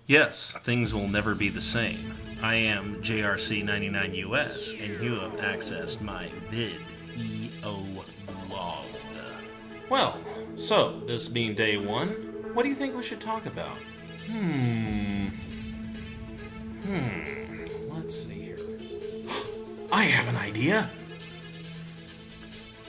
Yes, things will never be the same. I am JRC99US, and you have accessed my vid.eo blog. Well, so, this being day one, what do you think we should talk about? Let's see here. I have an idea!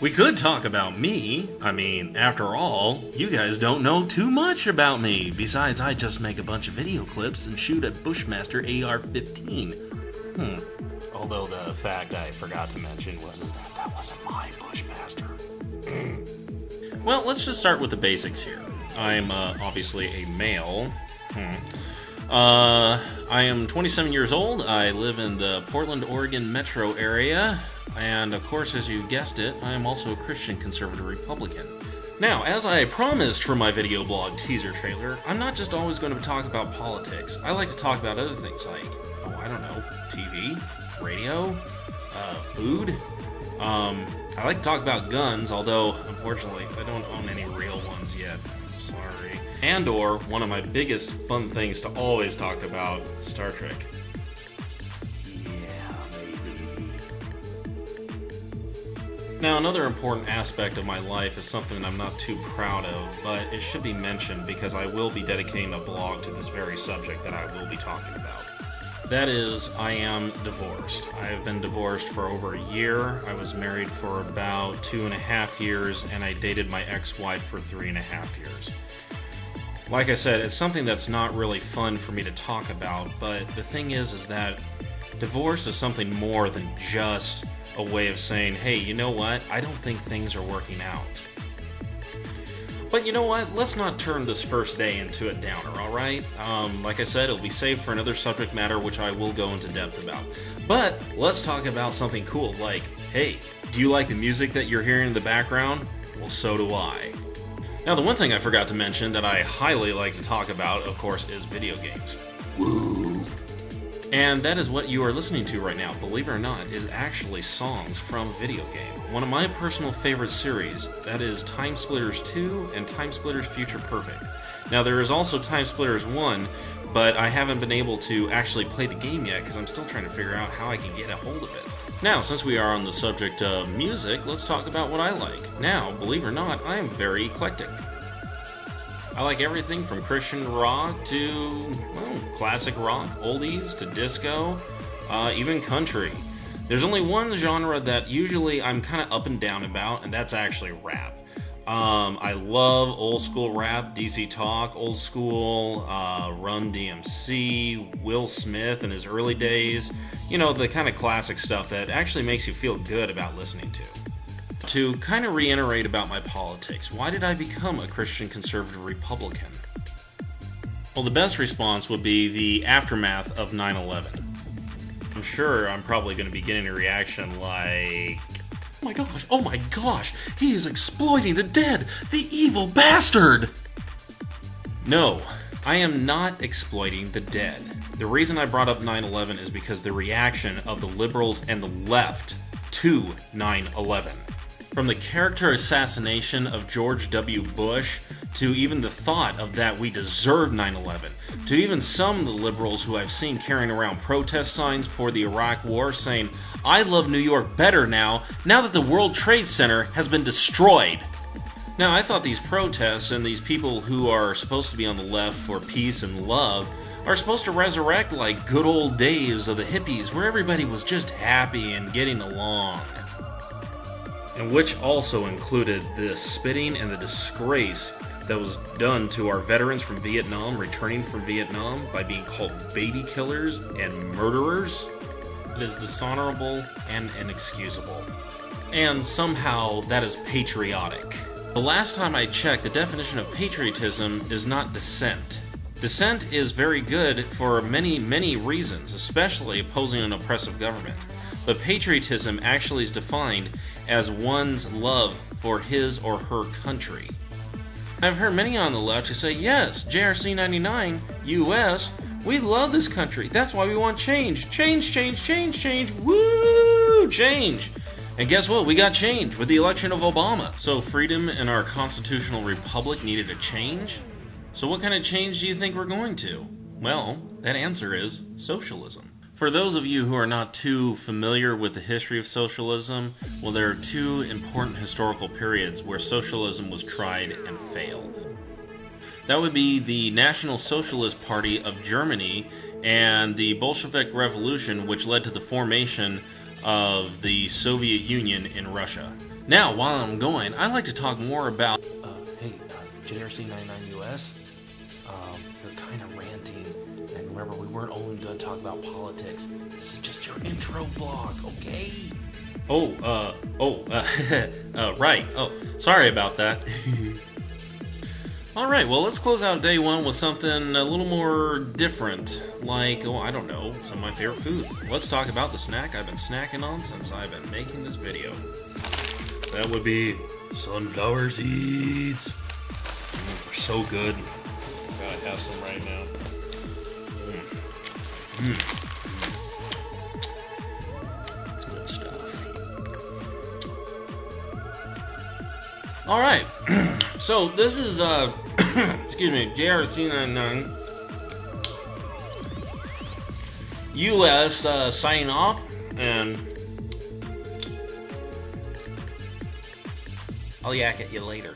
We could talk about me. I mean, after all, you guys don't know too much about me. Besides, I just make a bunch of video clips and shoot a Bushmaster AR-15. Although the fact I forgot to mention was that wasn't my Bushmaster. Well, let's just start with the basics here. I'm obviously a male. I am 27 years old. I live in the Portland, Oregon metro area. And of course, as you guessed it, I am also a Christian conservative Republican. Now, as I promised for my video blog teaser trailer, I'm not just always going to talk about politics. I like to talk about other things like, TV, radio, food. I like to talk about guns, although, unfortunately, I don't own any real ones yet. Sorry. And/or, one of my biggest fun things to always talk about, Star Trek. Now, another important aspect of my life is something that I'm not too proud of, but it should be mentioned because I will be dedicating a blog to this very subject that I will be talking about. That is, I am divorced. I have been divorced for over a year. I was married for about 2.5 years, and I dated my ex-wife for 3.5 years. Like I said, it's something that's not really fun for me to talk about, but the thing is that divorce is something more than just a way of saying, hey, you know what? I don't think things are working out. But you know what? Let's not turn this first day into a downer, alright? Like I said, it'll be saved for another subject matter which I will go into depth about. But let's talk about something cool, like, hey, do you like the music that you're hearing in the background? Well, so do I. Now, the one thing I forgot to mention that I highly like to talk about, of course, is video games. Woo! And that is what you are listening to right now, believe it or not, is actually songs from a video game. One of my personal favorite series, that is Time Splitters 2 and Time Splitters Future Perfect. Now, there is also Time Splitters 1, but I haven't been able to actually play the game yet because I'm still trying to figure out how I can get a hold of it. Now, since we are on the subject of music, let's talk about what I like. Now, believe it or not, I am very eclectic. I like everything from Christian rock to, classic rock, oldies to disco, even country. There's only one genre that usually I'm kind of up and down about, and that's actually rap. I love old school rap, DC Talk, old school, Run DMC, Will Smith in his early days. You know, the kind of classic stuff that actually makes you feel good about listening to. To kind of reiterate about my politics, why did I become a Christian conservative Republican? Well, the best response would be the aftermath of 9/11. I'm sure I'm probably going to be getting a reaction like, oh my gosh, he is exploiting the dead, the evil bastard! No, I am not exploiting the dead. The reason I brought up 9/11 is because the reaction of the liberals and the left to 9/11. From the character assassination of George W. Bush, to even the thought of that we deserve 9/11, to even some of the liberals who I've seen carrying around protest signs for the Iraq War saying, I love New York better now that the World Trade Center has been destroyed. Now, I thought these protests and these people who are supposed to be on the left for peace and love are supposed to resurrect like good old days of the hippies where everybody was just happy and getting along. And which also included the spitting and the disgrace that was done to our veterans from Vietnam returning from Vietnam by being called baby killers and murderers. It is dishonorable and inexcusable. And somehow that is patriotic. The last time I checked, the definition of patriotism is not dissent. Dissent is very good for many, many reasons, especially opposing an oppressive government. But patriotism actually is defined as one's love for his or her country. I've heard many on the left who say, yes, JRC99, US, we love this country. That's why we want change. Change, change, change, change. Woo! Change. And guess what? We got change with the election of Obama. So freedom in our constitutional republic needed a change? So what kind of change do you think we're going to? Well, that answer is socialism. For those of you who are not too familiar with the history of socialism, well, there are two important historical periods where socialism was tried and failed. That would be the National Socialist Party of Germany and the Bolshevik Revolution, which led to the formation of the Soviet Union in Russia. Now, while I'm going, I'd like to talk more about... JRC 99US, you're kind of ranting, and remember, we weren't only going to talk about politics. This is just your intro blog, okay? Right. Oh, sorry about that. Alright, well, let's close out day one with something a little more different, like, I don't know, some of my favorite food. Let's talk about the snack I've been snacking on since I've been making this video. That would be sunflower seeds. They're so good. Gotta have some right now. Good stuff. Alright, so this is, excuse me, JRC99 US signing off, and I'll yak at you later.